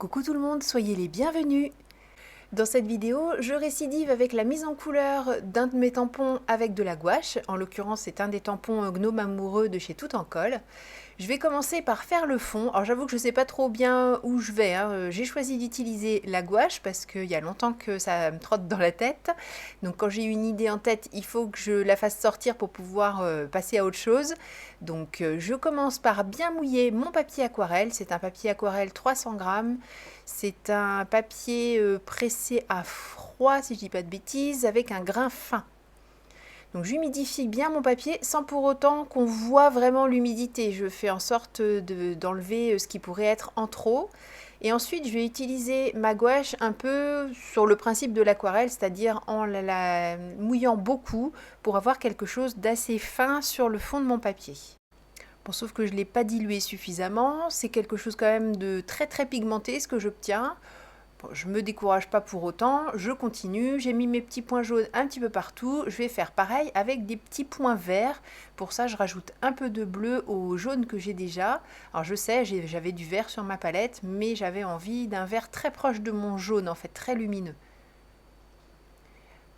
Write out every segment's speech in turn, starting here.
Coucou tout le monde, soyez les bienvenus. Dans cette vidéo, je récidive avec la mise en couleur d'un de mes tampons avec de la gouache. En l'occurrence, c'est un des tampons Gnome Amoureux de chez Tout en Colle. Je vais commencer par faire le fond. Alors j'avoue que je ne sais pas trop bien où je vais, hein. J'ai choisi d'utiliser la gouache parce qu'il y a longtemps que ça me trotte dans la tête. Donc quand j'ai une idée en tête, il faut que je la fasse sortir pour pouvoir passer à autre chose. Donc je commence par bien mouiller mon papier aquarelle. C'est un papier aquarelle 300 grammes. C'est un papier pressé à froid, si je ne dis pas de bêtises, avec un grain fin. Donc j'humidifie bien mon papier sans pour autant qu'on voit vraiment l'humidité. Je fais en sorte d'enlever ce qui pourrait être en trop. Et ensuite, je vais utiliser ma gouache un peu sur le principe de l'aquarelle, c'est-à-dire en la mouillant beaucoup pour avoir quelque chose d'assez fin sur le fond de mon papier. Bon, sauf que je ne l'ai pas dilué suffisamment, c'est quelque chose quand même de très très pigmenté ce que j'obtiens. Bon, je ne me décourage pas pour autant, je continue, j'ai mis mes petits points jaunes un petit peu partout, je vais faire pareil avec des petits points verts. Pour ça, je rajoute un peu de bleu au jaune que j'ai déjà. Alors je sais, j'avais du vert sur ma palette, mais j'avais envie d'un vert très proche de mon jaune, en fait, très lumineux.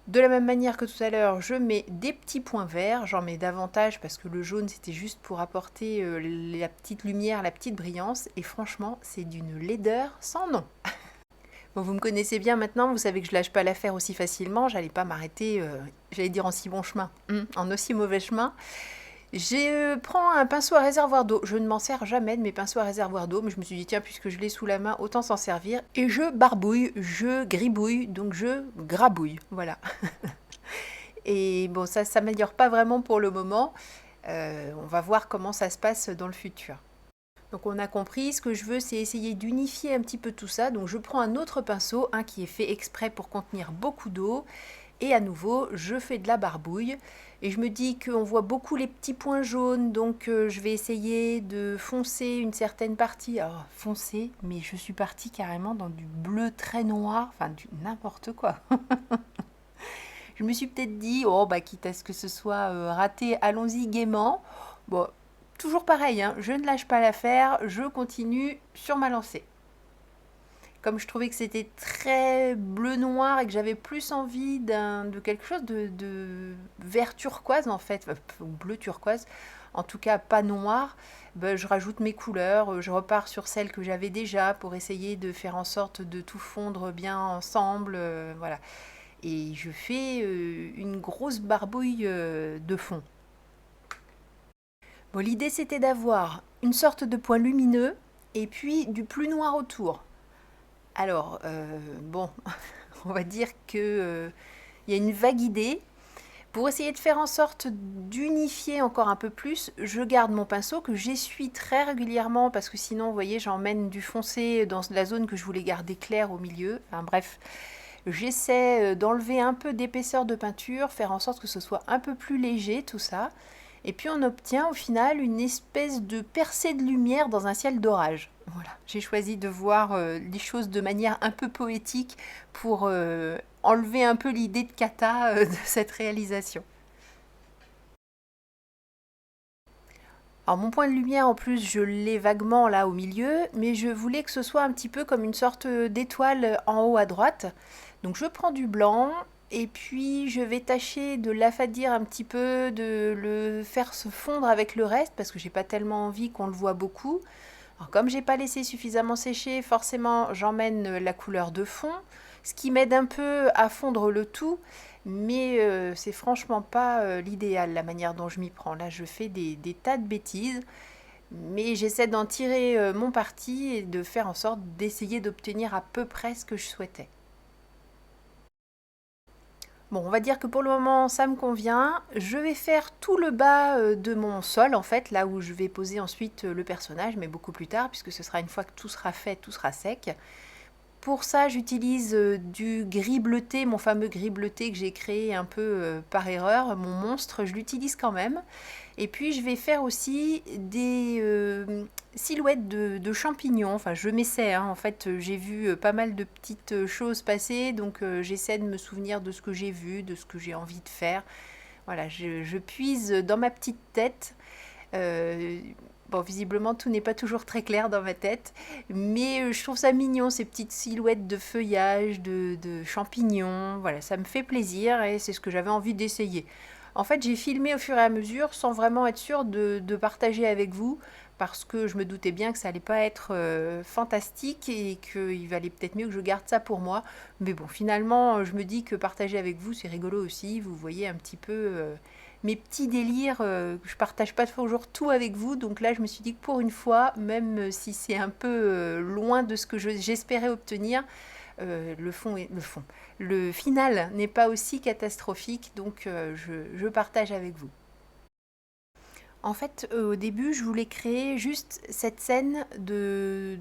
De la même manière que tout à l'heure, je mets des petits points verts, j'en mets davantage parce que le jaune c'était juste pour apporter la petite lumière, la petite brillance, et franchement c'est d'une laideur sans nom. Bon, vous me connaissez bien maintenant, vous savez que je lâche pas l'affaire aussi facilement, j'allais pas m'arrêter, j'allais dire en si bon chemin, en aussi mauvais chemin. Je prends un pinceau à réservoir d'eau. Je ne m'en sers jamais de mes pinceaux à réservoir d'eau, mais je me suis dit, tiens, puisque je l'ai sous la main, autant s'en servir. Et je barbouille, je gribouille, donc je grabouille. Voilà. Et bon, ça ne s'améliore pas vraiment pour le moment. On va voir comment ça se passe dans le futur. Donc on a compris, ce que je veux c'est essayer d'unifier un petit peu tout ça. Donc je prends un autre pinceau, un qui est fait exprès pour contenir beaucoup d'eau. Et à nouveau, je fais de la barbouille. Et je me dis qu'on voit beaucoup les petits points jaunes, donc je vais essayer de foncer une certaine partie. Alors foncer, mais je suis partie carrément dans du bleu très noir, enfin du n'importe quoi. Je me suis peut-être dit, oh bah quitte à ce que ce soit raté, allons-y gaiement. Bon, toujours pareil, hein, je ne lâche pas l'affaire, je continue sur ma lancée. Comme je trouvais que c'était très bleu-noir et que j'avais plus envie de quelque chose de vert turquoise en fait, ou bleu turquoise, en tout cas pas noir, ben, je rajoute mes couleurs, je repars sur celles que j'avais déjà pour essayer de faire en sorte de tout fondre bien ensemble, voilà. Et je fais une grosse barbouille de fond. Bon, l'idée c'était d'avoir une sorte de point lumineux et puis du plus noir autour. Alors, bon, on va dire que y a une vague idée. Pour essayer de faire en sorte d'unifier encore un peu plus, je garde mon pinceau que j'essuie très régulièrement parce que sinon, vous voyez, j'emmène du foncé dans la zone que je voulais garder claire au milieu. Enfin bref, j'essaie d'enlever un peu d'épaisseur de peinture, faire en sorte que ce soit un peu plus léger tout ça. Et puis on obtient au final une espèce de percée de lumière dans un ciel d'orage. Voilà, j'ai choisi de voir les choses de manière un peu poétique pour enlever un peu l'idée de cata de cette réalisation. Alors mon point de lumière en plus je l'ai vaguement là au milieu, mais je voulais que ce soit un petit peu comme une sorte d'étoile en haut à droite. Donc je prends du blanc et puis je vais tâcher de l'affadir un petit peu, de le faire se fondre avec le reste parce que j'ai pas tellement envie qu'on le voit beaucoup. Alors comme j'ai pas laissé suffisamment sécher, forcément j'emmène la couleur de fond, ce qui m'aide un peu à fondre le tout, mais c'est franchement pas l'idéal la manière dont je m'y prends. Là je fais des tas de bêtises, mais j'essaie d'en tirer mon parti et de faire en sorte d'essayer d'obtenir à peu près ce que je souhaitais. Bon, on va dire que pour le moment, ça me convient. Je vais faire tout le bas de mon sol, en fait, là où je vais poser ensuite le personnage, mais beaucoup plus tard, puisque ce sera une fois que tout sera fait, tout sera sec. Pour ça, j'utilise du gris bleuté, mon fameux gris bleuté que j'ai créé un peu par erreur, mon monstre, je l'utilise quand même. Et puis je vais faire aussi des silhouettes de champignons, enfin je m'essaie, hein. En fait j'ai vu pas mal de petites choses passer, donc j'essaie de me souvenir de ce que j'ai vu, de ce que j'ai envie de faire. Voilà, je puise dans ma petite tête. Euh, Bon, visiblement, tout n'est pas toujours très clair dans ma tête, mais je trouve ça mignon, ces petites silhouettes de feuillage, de champignons. Voilà, ça me fait plaisir et c'est ce que j'avais envie d'essayer. En fait, j'ai filmé au fur et à mesure sans vraiment être sûre de partager avec vous, parce que je me doutais bien que ça allait pas être fantastique et qu'il valait peut-être mieux que je garde ça pour moi. Mais bon, finalement, je me dis que partager avec vous, c'est rigolo aussi. Vous voyez un petit peu mes petits délires. Je partage pas toujours tout avec vous, donc là, je me suis dit que pour une fois, même si c'est un peu loin de ce que j'espérais obtenir, le final n'est pas aussi catastrophique, donc je partage avec vous. En fait, au début, je voulais créer juste cette scène de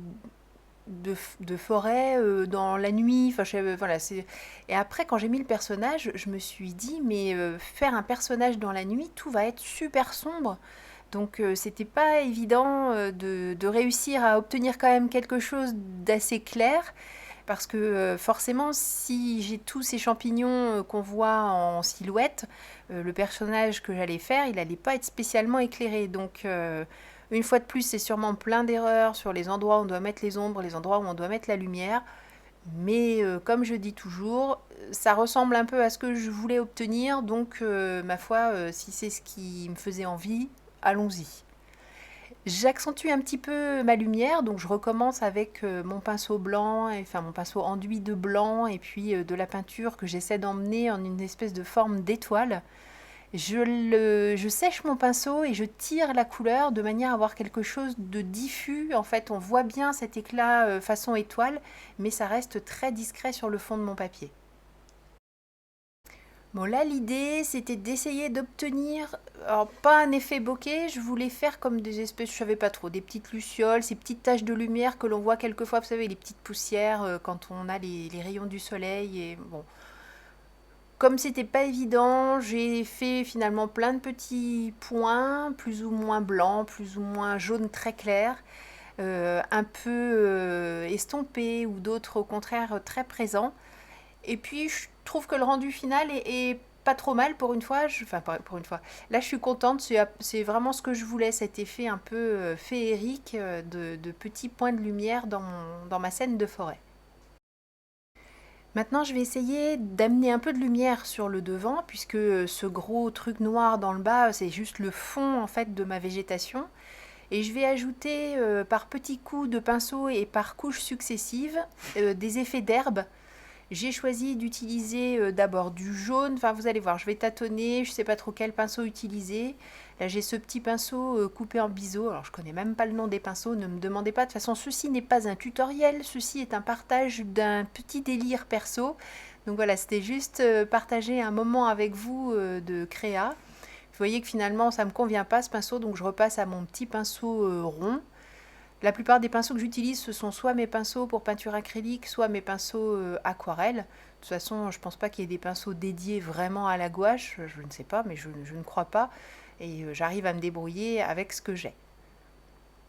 forêt dans la nuit. Enfin, voilà, et après, quand j'ai mis le personnage, je me suis dit, mais faire un personnage dans la nuit, tout va être super sombre. Donc, c'était pas évident de réussir à obtenir quand même quelque chose d'assez clair. Parce que forcément, si j'ai tous ces champignons qu'on voit en silhouette, le personnage que j'allais faire, il n'allait pas être spécialement éclairé. Donc, une fois de plus, c'est sûrement plein d'erreurs sur les endroits où on doit mettre les ombres, les endroits où on doit mettre la lumière. Mais comme je dis toujours, ça ressemble un peu à ce que je voulais obtenir. Donc, ma foi, si c'est ce qui me faisait envie, allons-y. J'accentue un petit peu ma lumière, donc je recommence avec mon pinceau blanc, enfin mon pinceau enduit de blanc et puis de la peinture que j'essaie d'emmener en une espèce de forme d'étoile. Je sèche mon pinceau et je tire la couleur de manière à avoir quelque chose de diffus. En fait, on voit bien cet éclat façon étoile, mais ça reste très discret sur le fond de mon papier. Bon, là, l'idée, c'était d'essayer d'obtenir, alors pas un effet bokeh, je voulais faire comme des espèces, je savais pas trop, des petites lucioles, ces petites taches de lumière que l'on voit quelquefois, vous savez, les petites poussières quand on a les rayons du soleil. Et bon, comme c'était pas évident, j'ai fait finalement plein de petits points, plus ou moins blancs, plus ou moins jaunes très clairs, un peu estompés ou d'autres au contraire très présents. Et puis, je trouve que le rendu final est pas trop mal pour une fois. Enfin, pour une fois. Là, je suis contente. C'est vraiment ce que je voulais, cet effet un peu féerique de petits points de lumière dans ma scène de forêt. Maintenant, je vais essayer d'amener un peu de lumière sur le devant, puisque ce gros truc noir dans le bas, c'est juste le fond en fait de ma végétation. Et je vais ajouter par petits coups de pinceau et par couches successives des effets d'herbe. J'ai choisi d'utiliser d'abord du jaune, enfin vous allez voir, je vais tâtonner, je ne sais pas trop quel pinceau utiliser. Là j'ai ce petit pinceau coupé en biseau, alors je ne connais même pas le nom des pinceaux, ne me demandez pas, de toute façon ceci n'est pas un tutoriel, ceci est un partage d'un petit délire perso. Donc voilà, c'était juste partager un moment avec vous de créa. Vous voyez que finalement ça ne me convient pas ce pinceau, donc je repasse à mon petit pinceau rond. La plupart des pinceaux que j'utilise, ce sont soit mes pinceaux pour peinture acrylique, soit mes pinceaux aquarelle. De toute façon, je ne pense pas qu'il y ait des pinceaux dédiés vraiment à la gouache. Je ne sais pas, mais je ne crois pas. Et j'arrive à me débrouiller avec ce que j'ai.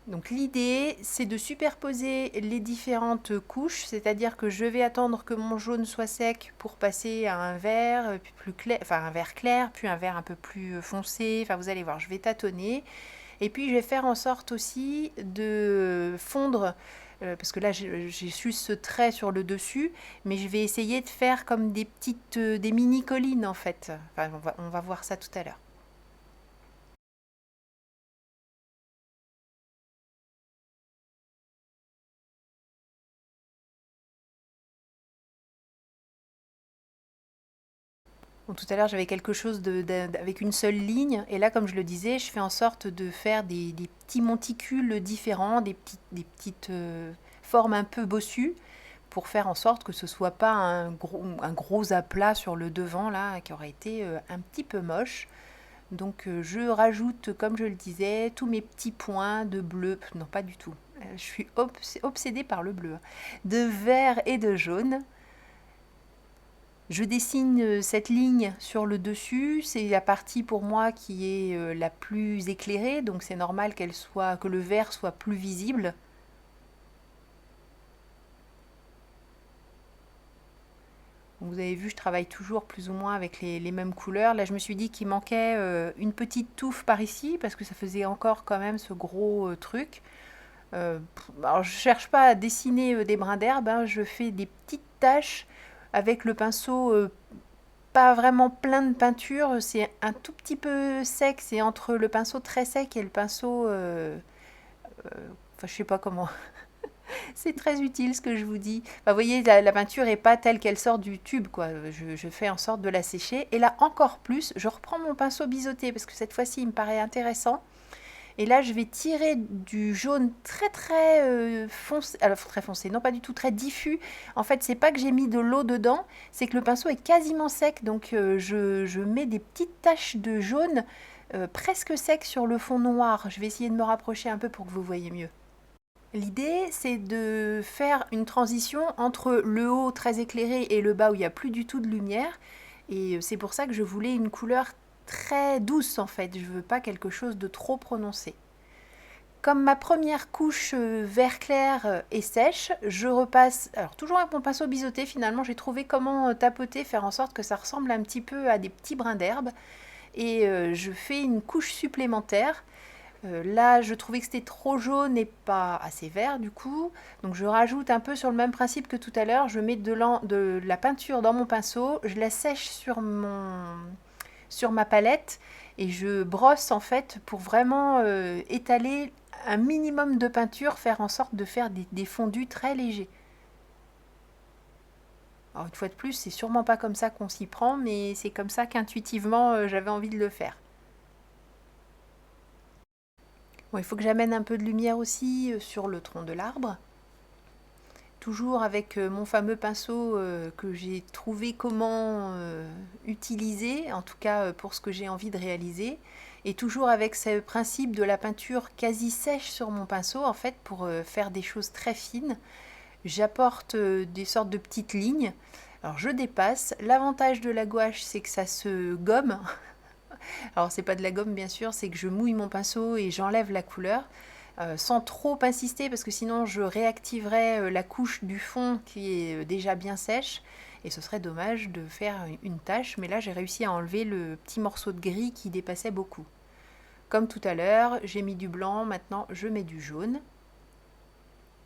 Donc l'idée, c'est de superposer les différentes couches, c'est-à-dire que je vais attendre que mon jaune soit sec pour passer à un vert plus clair, enfin un vert clair, puis un vert un peu plus foncé. Enfin, vous allez voir, je vais tâtonner. Et puis je vais faire en sorte aussi de fondre, parce que là j'ai juste ce trait sur le dessus, mais je vais essayer de faire comme des petites, des mini collines en fait. Enfin, on va voir ça tout à l'heure. Bon, tout à l'heure j'avais quelque chose avec une seule ligne, et là comme je le disais, je fais en sorte de faire des petits monticules différents, des petites formes un peu bossues, pour faire en sorte que ce soit pas un gros aplat sur le devant là, qui aurait été un petit peu moche. Donc je rajoute, comme je le disais, tous mes petits points de bleu, non pas du tout, je suis obsédée par le bleu, de vert et de jaune. Je dessine cette ligne sur le dessus, c'est la partie pour moi qui est la plus éclairée, donc c'est normal que le vert soit plus visible. Donc, vous avez vu, je travaille toujours plus ou moins avec les mêmes couleurs. Là, je me suis dit qu'il manquait une petite touffe par ici, parce que ça faisait encore quand même ce gros truc. Alors, je cherche pas à dessiner des brins d'herbe, hein, je fais des petites taches avec le pinceau, pas vraiment plein de peinture, c'est un tout petit peu sec, c'est entre le pinceau très sec et le pinceau, enfin je sais pas comment, c'est très utile ce que je vous dis. Enfin, vous voyez, la peinture est pas telle qu'elle sort du tube, quoi. Je fais en sorte de la sécher. Et là, encore plus, je reprends mon pinceau biseauté parce que cette fois-ci, il me paraît intéressant. Et là, je vais tirer du jaune très très foncé, alors très foncé, non pas du tout, très diffus. En fait, c'est pas que j'ai mis de l'eau dedans, c'est que le pinceau est quasiment sec. Donc, je mets des petites taches de jaune presque sec sur le fond noir. Je vais essayer de me rapprocher un peu pour que vous voyez mieux. L'idée, c'est de faire une transition entre le haut très éclairé et le bas où il n'y a plus du tout de lumière. Et c'est pour ça que je voulais une couleur très douce en fait. Je ne veux pas quelque chose de trop prononcé. Comme ma première couche vert clair est sèche, je repasse, alors toujours avec mon pinceau biseauté finalement, j'ai trouvé comment tapoter, faire en sorte que ça ressemble un petit peu à des petits brins d'herbe. Et je fais une couche supplémentaire. Là, je trouvais que c'était trop jaune et pas assez vert du coup. Donc je rajoute un peu sur le même principe que tout à l'heure. Je mets de la peinture dans mon pinceau, je la sèche sur ma palette et je brosse en fait pour vraiment étaler un minimum de peinture, faire en sorte de faire des fondus très légers. Alors une fois de plus, c'est sûrement pas comme ça qu'on s'y prend, mais c'est comme ça qu'intuitivement j'avais envie de le faire. Bon, il faut que j'amène un peu de lumière aussi sur le tronc de l'arbre. Toujours avec mon fameux pinceau que j'ai trouvé comment utiliser, en tout cas pour ce que j'ai envie de réaliser. Et toujours avec ce principe de la peinture quasi sèche sur mon pinceau, en fait, pour faire des choses très fines. J'apporte des sortes de petites lignes. Alors je dépasse. L'avantage de la gouache, c'est que ça se gomme. Alors c'est pas de la gomme bien sûr, c'est que je mouille mon pinceau et j'enlève la couleur. Sans trop insister parce que sinon je réactiverais la couche du fond qui est déjà bien sèche et ce serait dommage de faire une tache, mais là j'ai réussi à enlever le petit morceau de gris qui dépassait beaucoup. Comme tout à l'heure, j'ai mis du blanc, maintenant je mets du jaune.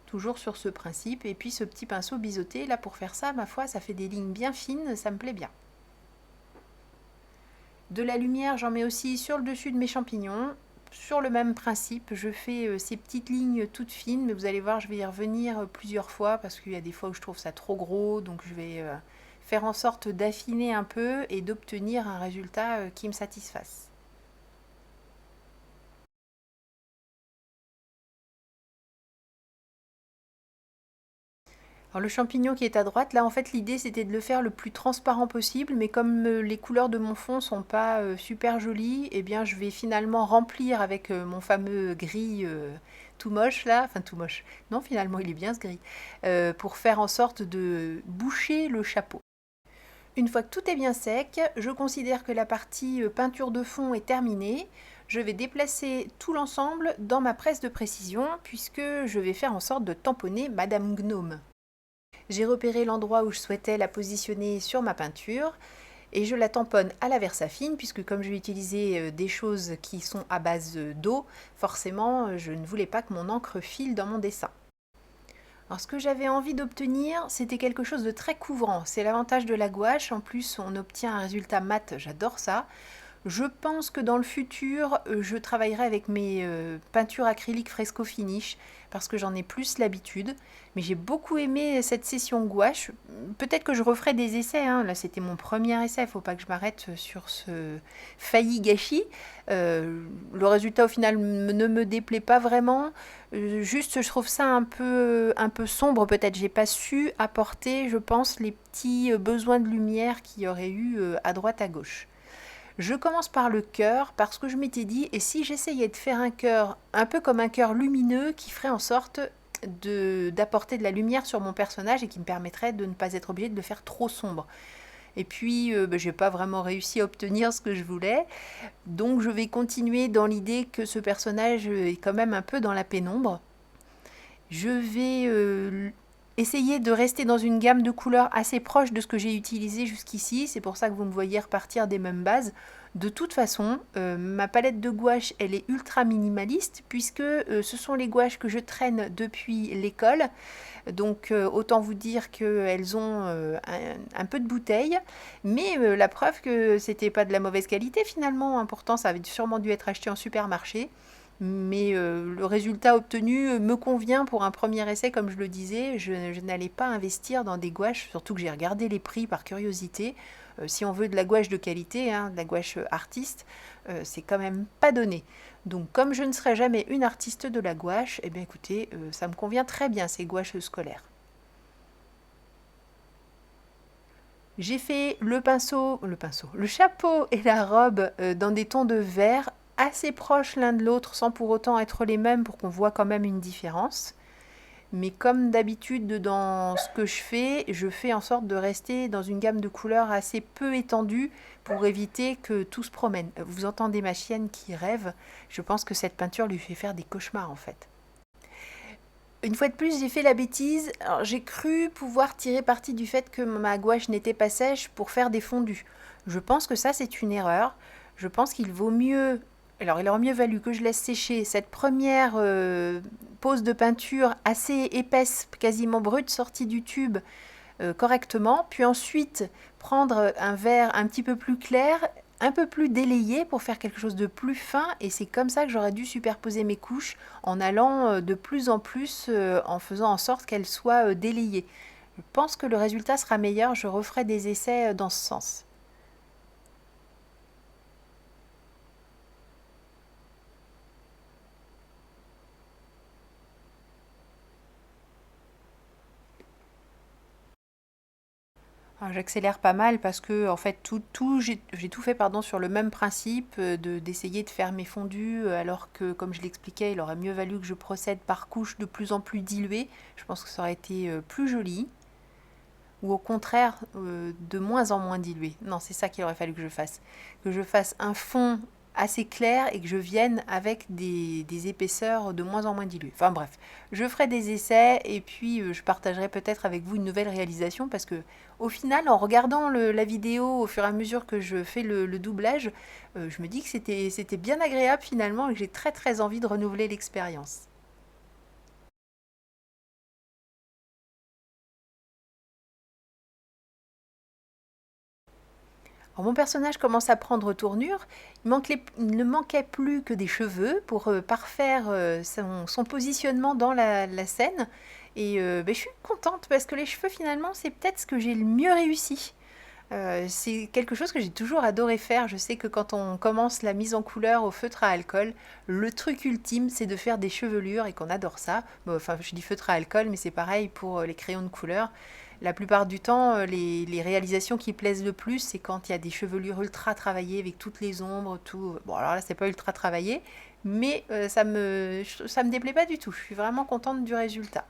Toujours sur ce principe, et puis ce petit pinceau biseauté, là pour faire ça, ma foi, ça fait des lignes bien fines, ça me plaît bien. De la lumière, j'en mets aussi sur le dessus de mes champignons. Sur le même principe, je fais ces petites lignes toutes fines, mais vous allez voir, je vais y revenir plusieurs fois parce qu'il y a des fois où je trouve ça trop gros, donc je vais faire en sorte d'affiner un peu et d'obtenir un résultat qui me satisfasse. Alors le champignon qui est à droite, là en fait l'idée c'était de le faire le plus transparent possible, mais comme les couleurs de mon fond sont pas super jolies, eh bien je vais finalement remplir avec mon fameux gris tout moche là, enfin tout moche, non finalement il est bien ce gris, pour faire en sorte de boucher le chapeau. Une fois que tout est bien sec, je considère que la partie peinture de fond est terminée. Je vais déplacer tout l'ensemble dans ma presse de précision puisque je vais faire en sorte de tamponner Madame Gnome. J'ai repéré l'endroit où je souhaitais la positionner sur ma peinture et je la tamponne à la Versafine puisque comme je vais utiliser des choses qui sont à base d'eau, forcément je ne voulais pas que mon encre file dans mon dessin. Alors ce que j'avais envie d'obtenir, c'était quelque chose de très couvrant. C'est l'avantage de la gouache, en plus on obtient un résultat mat, j'adore ça. Je pense que dans le futur, je travaillerai avec mes peintures acryliques fresco finish parce que j'en ai plus l'habitude. Mais j'ai beaucoup aimé cette session gouache. Peut-être que je referai des essais, hein. Là c'était mon premier essai, il ne faut pas que je m'arrête sur ce failli gâchis. Le résultat au final ne me déplaît pas vraiment. Juste je trouve ça un peu sombre peut-être. J'ai pas su apporter, je pense, les petits besoins de lumière qu'il y aurait eu à droite à gauche. Je commence par le cœur parce que je m'étais dit, et si j'essayais de faire un cœur un peu comme un cœur lumineux qui ferait en sorte d'apporter de la lumière sur mon personnage et qui me permettrait de ne pas être obligée de le faire trop sombre. Et puis, je n'ai pas vraiment réussi à obtenir ce que je voulais. Donc, je vais continuer dans l'idée que ce personnage est quand même un peu dans la pénombre. Je vais Essayez de rester dans une gamme de couleurs assez proche de ce que j'ai utilisé jusqu'ici. C'est pour ça que vous me voyez repartir des mêmes bases. De toute façon, ma palette de gouache, elle est ultra minimaliste puisque ce sont les gouaches que je traîne depuis l'école. Donc autant vous dire qu'elles ont un peu de bouteille, mais la preuve que c'était pas de la mauvaise qualité finalement. Pourtant, ça avait sûrement dû être acheté en supermarché. Mais le résultat obtenu me convient pour un premier essai, comme je le disais. Je n'allais pas investir dans des gouaches, surtout que j'ai regardé les prix par curiosité. Si on veut de la gouache de qualité, hein, de la gouache artiste, c'est quand même pas donné. Donc comme je ne serai jamais une artiste de la gouache, eh bien écoutez, ça me convient très bien ces gouaches scolaires. J'ai fait le chapeau et la robe dans des tons de vert assez proches l'un de l'autre sans pour autant être les mêmes pour qu'on voit quand même une différence. Mais comme d'habitude dans ce que je fais en sorte de rester dans une gamme de couleurs assez peu étendue pour éviter que tout se promène. Vous entendez ma chienne qui rêve, je pense que cette peinture lui fait faire des cauchemars en fait. Une fois de plus, j'ai fait la bêtise. Alors, j'ai cru pouvoir tirer parti du fait que ma gouache n'était pas sèche pour faire des fondus. Je pense que ça, c'est une erreur. Je pense qu'il vaut mieux... Alors, il aurait mieux valu que je laisse sécher cette première pose de peinture assez épaisse, quasiment brute, sortie du tube correctement, puis ensuite prendre un vert un petit peu plus clair, un peu plus délayé pour faire quelque chose de plus fin, et c'est comme ça que j'aurais dû superposer mes couches en allant de plus en plus, en faisant en sorte qu'elles soient délayées. Je pense que le résultat sera meilleur, je referai des essais dans ce sens. J'accélère pas mal parce que en fait j'ai tout fait pardon sur le même principe d'essayer de faire mes fondus alors que comme je l'expliquais il aurait mieux valu que je procède par couches de plus en plus diluées. Je pense que ça aurait été plus joli ou au contraire de moins en moins dilué. Non, c'est ça qu'il aurait fallu que je fasse un fond assez clair et que je vienne avec des épaisseurs de moins en moins diluées. Enfin bref, je ferai des essais et puis je partagerai peut-être avec vous une nouvelle réalisation parce que au final, en regardant la vidéo au fur et à mesure que je fais le doublage, je me dis que c'était bien agréable finalement et que j'ai très très envie de renouveler l'expérience. Alors, mon personnage commence à prendre tournure. Il ne manquait plus que des cheveux pour parfaire son positionnement dans la scène. Et ben, je suis contente parce que les cheveux, finalement, c'est peut-être ce que j'ai le mieux réussi. C'est quelque chose que j'ai toujours adoré faire. Je sais que quand on commence la mise en couleur au feutre à alcool, le truc ultime, c'est de faire des chevelures et qu'on adore ça. Bon, enfin, je dis feutre à alcool, mais c'est pareil pour les crayons de couleur. La plupart du temps, les réalisations qui plaisent le plus, c'est quand il y a des chevelures ultra travaillées avec toutes les ombres, tout. Bon, alors là, c'est pas ultra travaillé, mais ça me déplaît pas du tout. Je suis vraiment contente du résultat.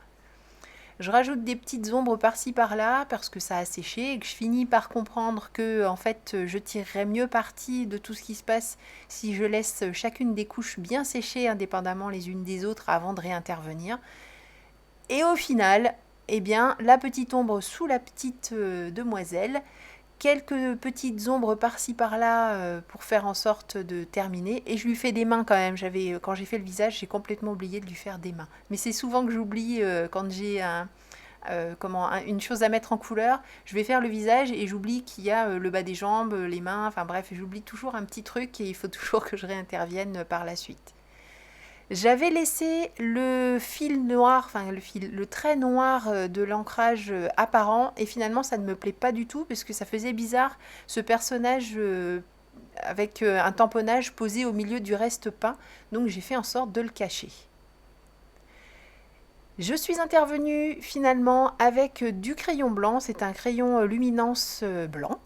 Je rajoute des petites ombres par-ci par-là parce que ça a séché et que je finis par comprendre que en fait je tirerais mieux parti de tout ce qui se passe si je laisse chacune des couches bien sécher indépendamment les unes des autres avant de réintervenir. Et au final, eh bien, la petite ombre sous la petite demoiselle, quelques petites ombres par-ci par-là pour faire en sorte de terminer, et je lui fais des mains quand même. Quand j'ai fait le visage, j'ai complètement oublié de lui faire des mains, mais c'est souvent que j'oublie quand j'ai une chose à mettre en couleur. Je vais faire le visage et j'oublie qu'il y a le bas des jambes, les mains, enfin bref, j'oublie toujours un petit truc et il faut toujours que je réintervienne par la suite. J'avais laissé le fil noir, enfin le trait noir de l'ancrage apparent, et finalement ça ne me plaît pas du tout parce que ça faisait bizarre ce personnage avec un tamponnage posé au milieu du reste peint, donc j'ai fait en sorte de le cacher. Je suis intervenue finalement avec du crayon blanc, c'est un crayon luminance blanc,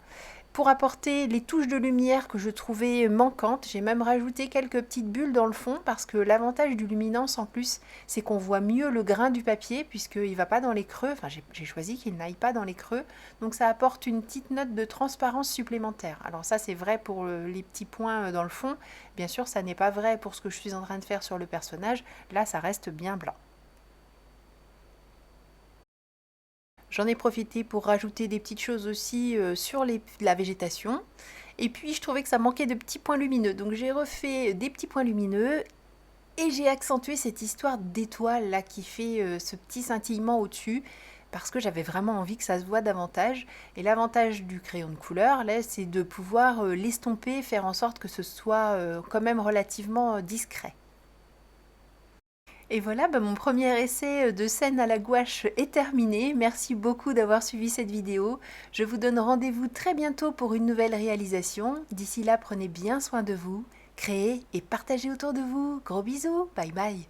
pour apporter les touches de lumière que je trouvais manquantes. J'ai même rajouté quelques petites bulles dans le fond parce que l'avantage du luminance en plus, c'est qu'on voit mieux le grain du papier puisqu'il ne va pas dans les creux. Enfin, j'ai choisi qu'il n'aille pas dans les creux. Donc ça apporte une petite note de transparence supplémentaire. Alors ça, c'est vrai pour les petits points dans le fond. Bien sûr, ça n'est pas vrai pour ce que je suis en train de faire sur le personnage. Là, ça reste bien blanc. J'en ai profité pour rajouter des petites choses aussi sur la végétation. Et puis je trouvais que ça manquait de petits points lumineux. Donc j'ai refait des petits points lumineux et j'ai accentué cette histoire d'étoile là qui fait ce petit scintillement au-dessus parce que j'avais vraiment envie que ça se voit davantage. Et l'avantage du crayon de couleur, là, c'est de pouvoir l'estomper, faire en sorte que ce soit quand même relativement discret. Et voilà, mon premier essai de scène à la gouache est terminé. Merci beaucoup d'avoir suivi cette vidéo. Je vous donne rendez-vous très bientôt pour une nouvelle réalisation. D'ici là, prenez bien soin de vous, créez et partagez autour de vous. Gros bisous, bye bye.